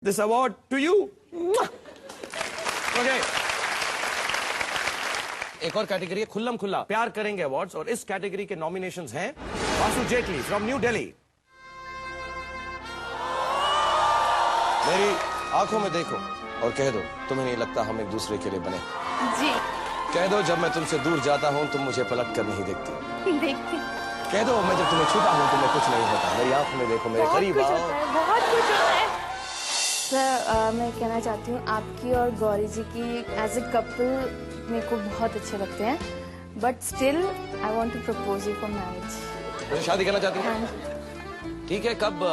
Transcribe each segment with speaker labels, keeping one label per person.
Speaker 1: this award to you. Okay. एक और category है खुल्लम खुल्ला प्यार करेंगे अवार्ड्स, और इस कैटेगरी के नॉमिनेशंस हैं वासु जेटली फ्रॉम न्यू दिल्ली। मेरी आंखों में देखो और कह दो तुम्हें नहीं लगता हम एक दूसरे के लिए बने?
Speaker 2: जी।
Speaker 1: कह दो जब मैं तुमसे दूर जाता हूँ तुम मुझे पलट कर नहीं देखती।
Speaker 2: देखती।
Speaker 1: कह दो मैं जब तुम्हें छूता हूँ तुम्हें कुछ नहीं होता। मेरी आंखों में देखो, मेरे करीब आओ।
Speaker 2: बहुत कुछ होता है।
Speaker 3: सर मैं कहना चाहती हूँ आपकी और गौरी जी की एज ए कपल मेरे को बहुत अच्छे लगते हैं, but still I want to propose you for marriage.
Speaker 1: मुझे शादी करना चाहती हूँ? ठीक है, कब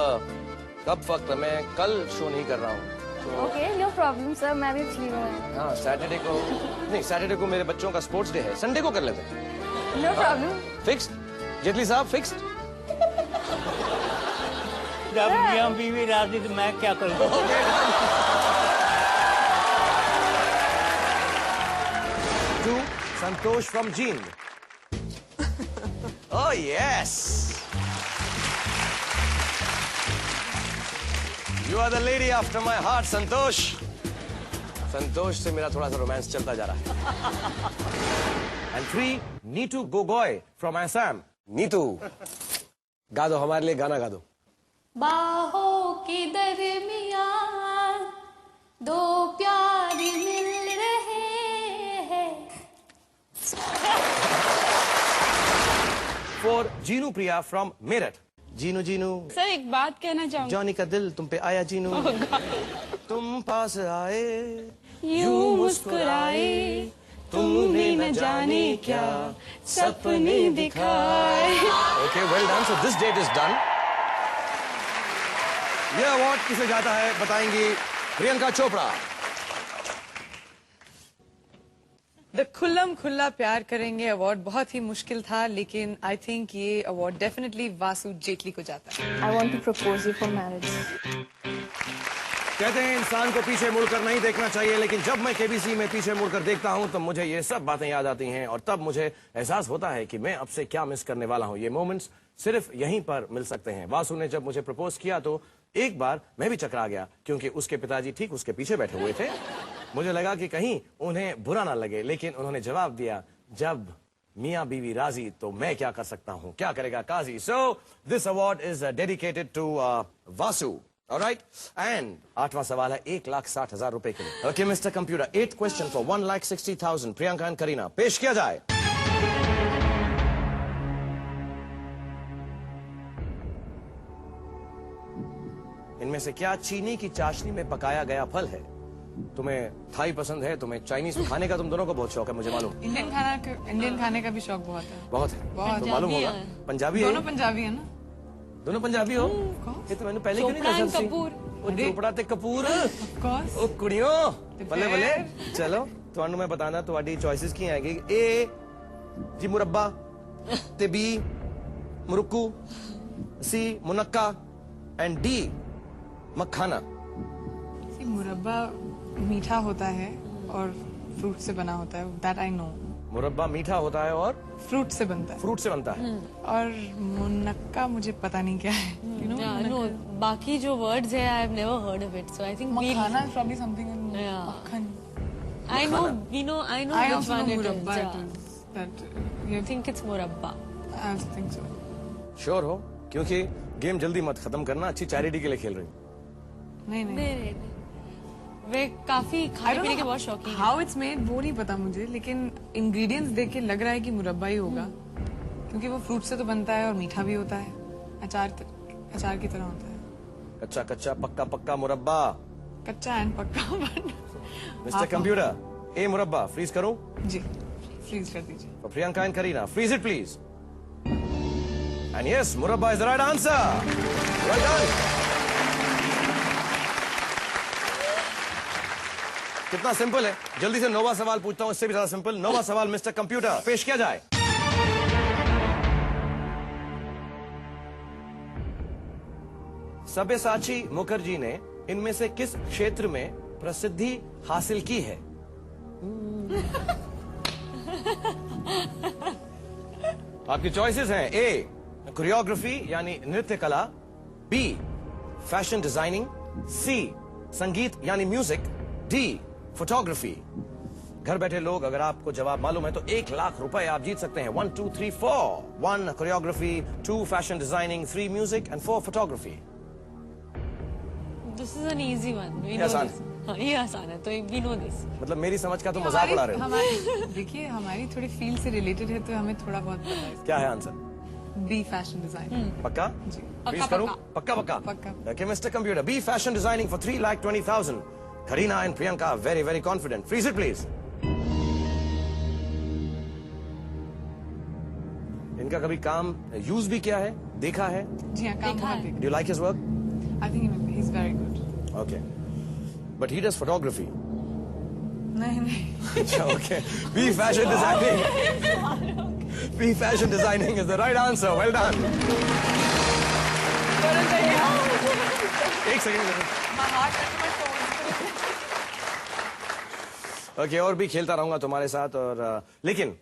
Speaker 1: वक्त? मैं कल शो नहीं कर रहा हूँ।
Speaker 3: ओके, नो प्रॉब्लम सर, मैं भी फ्री हूँ।
Speaker 1: हाँ, सैटरडे को नहीं, सैटरडे को मेरे बच्चों का स्पोर्ट्स डे है, संडे को कर लेते हैं।
Speaker 3: No problem.
Speaker 1: फिक्स्ड? जेटली साहब फिक्स्ड?
Speaker 4: जब मियां बीवी राजी तो मैं क्या करूँ?
Speaker 1: To Santosh from Jean. Oh yes. You are the lady after my heart, Santosh. संतोष से मेरा थोड़ा सा रोमांस चलता जा रहा है। And 3, Neetu Gogoi from Assam. Neetu, गा दो हमारे लिए, गाना गा दो।
Speaker 2: बाहों के दरमियान दो प्यार मिल रहे हैं।
Speaker 1: For Jinu Priya from Meerut. Jinu Jinu
Speaker 5: sir एक बात कहना चाहूँगी।
Speaker 1: जॉनी का दिल तुम पे आया जीनू, तुम पास आए
Speaker 5: यूं मुस्कुराए तुमने न जाने क्या सपने दिखाए।
Speaker 1: Okay, well done. So this date is done. ये अवार्ड किसे जाता है बताएंगी प्रियंका चोपड़ा।
Speaker 6: द खुल्लम खुल्ला प्यार करेंगे अवार्ड बहुत ही मुश्किल था, लेकिन आई थिंक ये अवार्ड डेफिनेटली वासु जेटली को जाता है।
Speaker 3: I want to propose you for marriage.
Speaker 1: कहते हैं इंसान को पीछे मुड़कर नहीं देखना चाहिए, लेकिन जब मैं केबीसी में पीछे मुड़कर देखता हूं तो मुझे ये सब बातें याद आती हैं, और तब मुझे एहसास होता है कि मैं अब से क्या मिस करने वाला हूं। ये मोमेंट्स सिर्फ यहीं पर मिल सकते हैं। वासु ने जब मुझे प्रपोज किया तो एक बार मैं भी चकरा गया, क्योंकि उसके पिताजी ठीक उसके पीछे बैठे हुए थे। मुझे लगा कि कहीं उन्हें बुरा ना लगे, लेकिन उन्होंने जवाब दिया, जब मियां बीवी राजी तो मैं क्या कर सकता हूं, क्या करेगा Kazi. So this award is dedicated to Vasu. Alright, and 8वां सवाल है 1,60,000 रुपए के लिए। Okay mister computer, 8th question for 1,60,000। Priyanka and Kareena, पेश किया जाए। इनमें से क्या चीनी की चाशनी में पकाया गया फल है? तुम्हें थाई पसंद है, तुम्हें चाइनीज खाने का तुम दोनों को बहुत शौक है, मुझे मालूम।
Speaker 6: इंडियन खाने का भी शौक बहुत है।
Speaker 1: बहुत है,
Speaker 6: बहुत
Speaker 1: तो मालूम होगा। पंजाबी है?
Speaker 6: दोनों पंजाबी है ना?
Speaker 1: दोनों पंजाबी हो? ये तो मैंने पहले क्यों नहीं कहा? चोपड़ा ते कपूर ओ कुड़ियों बल्ले बल्ले। चलो ਤੁਹਾਨੂੰ मैं बताना ਤੁਹਾਡੀ चॉइसेस की आएगी। ए जी मुरब्बा, ते बी मुरुक्कू, सी मुनक्का एंड डी मखाना।
Speaker 6: मुरब्बा मीठा होता है और फ्रूट से बना होता है, दैट आई नो।
Speaker 1: मुरब्बा मीठा होता है और
Speaker 6: फ्रूट से बनता है।
Speaker 1: फ्रूट से बनता है।
Speaker 6: और मुनक्का मुझे पता नहीं क्या है। You know,
Speaker 5: नो बाकी जो वर्ड्स है I have never heard of it, so I think
Speaker 6: makhana is probably something in
Speaker 5: Yeah.
Speaker 6: मक्खन।
Speaker 5: I know I know
Speaker 6: I
Speaker 5: which
Speaker 6: also know
Speaker 5: one it is.
Speaker 6: मुरब्बा
Speaker 5: Yeah.
Speaker 6: it is. That
Speaker 5: I think it's मुरब्बा।
Speaker 6: I also think so.
Speaker 1: Sure हो? क्योंकि game जल्दी मत खत्म करना, अच्छी चैरिटी के लिए खेल रही हूँ।
Speaker 6: नहीं
Speaker 5: नहीं वे काफी खाने पीने के बहुत शौकीन हैं।
Speaker 6: हाउ इट्स मेड वो नहीं पता मुझे, लेकिन इंग्रेडिएंट्स देख के लग रहा है कि मुरब्बा ही होगा, क्योंकि वो फ्रूट से तो बनता है और मीठा भी होता है, अचार की तरह होता है।
Speaker 1: कच्चा कच्चा पक्का पक्का मुरब्बा।
Speaker 6: कच्चा एंड पक्का।
Speaker 1: मिस्टर कंप्यूटर, ए मुरब्बा फ्रीज करूं?
Speaker 6: जी फ्रीज कर दीजिए।
Speaker 1: For Priyanka and Kareena, freeze it please. And yes, murabba is the right answer. Well done. कितना सिंपल है। जल्दी से 9वां सवाल पूछता हूं, इससे भी ज्यादा सिंपल। 9वां सवाल मिस्टर कंप्यूटर, पेश किया जाए। सब्यसाची मुखर्जी ने इनमें से किस क्षेत्र में प्रसिद्धि हासिल की है? आपकी चॉइसेस हैं। ए कोरियोग्राफी यानी नृत्य कला, बी फैशन डिजाइनिंग, सी संगीत यानी म्यूजिक, डी फोटोग्राफी। घर बैठे लोग, अगर आपको जवाब मालूम है तो 1 लाख रुपए आप जीत सकते हैं। 1 2 3 4। 1 choreography, 2 fashion designing, 3 music and 4 photography.
Speaker 5: This is an easy one, we know
Speaker 1: आसान
Speaker 5: दिस। हाँ, ये आसान है, तो वी नो दिस।
Speaker 1: मतलब मेरी समझ का तो मजाक उड़ा रहे हो।
Speaker 6: हमारी देखिए हमारी थोड़ी फील्ड से रिलेटेड है तो हमें थोड़ा बहुत पता है।
Speaker 1: क्या है आंसर?
Speaker 6: B fashion design.
Speaker 1: पक्का?
Speaker 6: जी।
Speaker 1: प्लीज करो। पक्का पक्का।
Speaker 6: पक्का।
Speaker 1: Okay, Mr. Computer, B fashion designing for 3,20,000. Karina and Priyanka very very confident. Freeze it please. इनका कभी काम यूज भी किया है, देखा है?
Speaker 6: जी हाँ, काम
Speaker 5: देखा
Speaker 6: बहुत
Speaker 5: है।
Speaker 6: देखा।
Speaker 1: Do you like his work?
Speaker 6: I think he's very good.
Speaker 1: Okay. But he does photography.
Speaker 6: नहीं नहीं।
Speaker 1: अच्छा, okay. B fashion designing. B fashion designing is the right answer. Well done. एक second.
Speaker 6: My heart and my toes.
Speaker 1: Okay, और भी खेलता रहूंगा तुम्हारे साथ, और लेकिन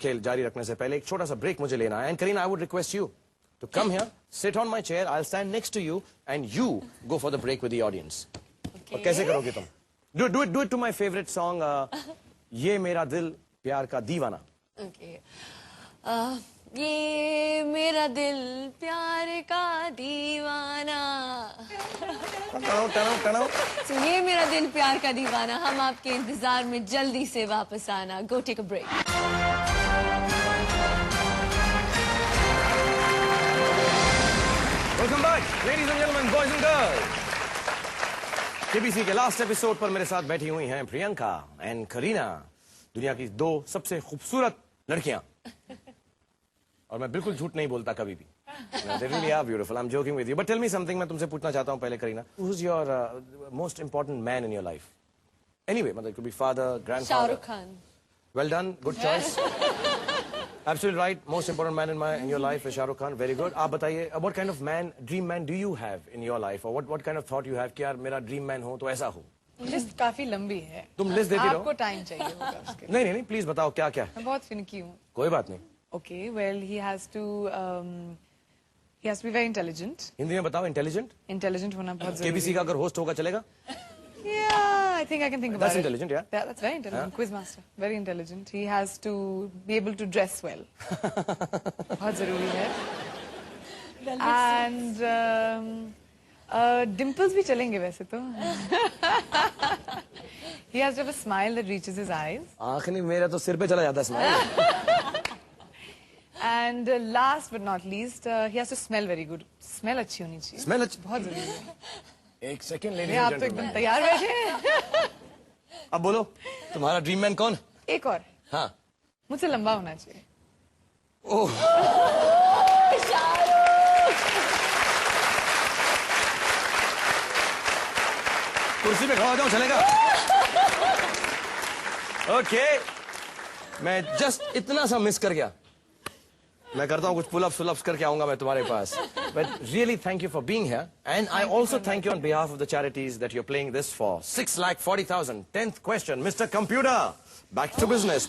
Speaker 1: खेल जारी रखने से पहले एक छोटा सा ब्रेक मुझे लेना है। And Kareena, I would request you to come here, sit on my chair, I will stand next to you and you go for the break with the audience. और कैसे करोगे तुम? Do it to my favourite song, ये मेरा दिल प्यार का दीवाना।
Speaker 5: ओके, ये मेरा दिल प्यार का दीवाना।
Speaker 1: टनो टनो टनो।
Speaker 5: So, ये मेरा दिल प्यार का दीवाना, हम आपके इंतजार में जल्दी से वापस आना। Go take a break.
Speaker 1: Welcome back ladies and gentleman, boys and girls. KBC के लास्ट एपिसोड पर मेरे साथ बैठी हुई हैं प्रियंका एंड करीना, दुनिया की 2 सबसे खूबसूरत लड़कियां। और मैं बिल्कुल झूठ नहीं बोलता कभी भी। They really are beautiful. I'm joking with you. But tell me something, मैं तुमसे पूछना चाहता हूं पहले Kareena. Who's your most important man in your life? Anyway, मतलब it could be father, grandfather.
Speaker 5: Shahrukh Khan.
Speaker 1: Well done, good choice. Absolutely right. Most important man in your life is Shahrukh Khan. Very good. आप बताइए, what kind of man, dream man do you have in your life, or what kind of thought you have कि यार मेरा dream man हो तो ऐसा हो?
Speaker 6: List काफी लंबी है।
Speaker 1: तुम लिस्ट देती रहो।
Speaker 6: आपको टाइम चाहिए होगा उसके।
Speaker 1: नहीं, प्लीज बताओ क्या क्या है।
Speaker 6: मैं बहुत फिनिकी हूँ।
Speaker 1: कोई बात नहीं।
Speaker 6: Okay, well, he has to be very intelligent.
Speaker 1: Hindi में बताओ। इंटेलिजेंट।
Speaker 6: Intelligent होना बहुत जरूरी
Speaker 1: केबीसी का अगर होस्ट होगा चलेगा?
Speaker 6: Yeah, I think I can think about
Speaker 1: That's
Speaker 6: it.
Speaker 1: intelligent, yeah.
Speaker 6: That's very intelligent. Quizmaster, very intelligent. He has to be able to dress well. बहुत जरूरी है. And dimples भी चलेंगे वैसे तो. He has to have a smile that reaches his eyes.
Speaker 1: आँख नहीं, मेरा तो सिर पे चला जाता है smile.
Speaker 6: And last but not least, he has to smell very good. Smell अच्छी होनी चाहिए.
Speaker 1: स्मेल अच्छी।
Speaker 6: बहुत जरूरी है.
Speaker 1: एक सेकंड ले
Speaker 6: ये आप तो एकदम तैयार बैठे हैं.
Speaker 1: अब बोलो, तुम्हारा ड्रीम मैन कौन?
Speaker 6: एक और.
Speaker 1: हाँ।
Speaker 6: मुझसे लंबा होना चाहिए.
Speaker 1: ओह, कुर्सी पे खड़ा हो जाओ, चलेगा? ओके, मैं जस्ट इतना सा मिस कर गया। मैं करता हूँ कुछ पुल-अप्स करके आऊंगा मैं तुम्हारे पास। But really thank you for being here, and I also thank you on behalf of the charities that you're playing this for. 6,40,000. 10th question, Mr. Computer, back to business.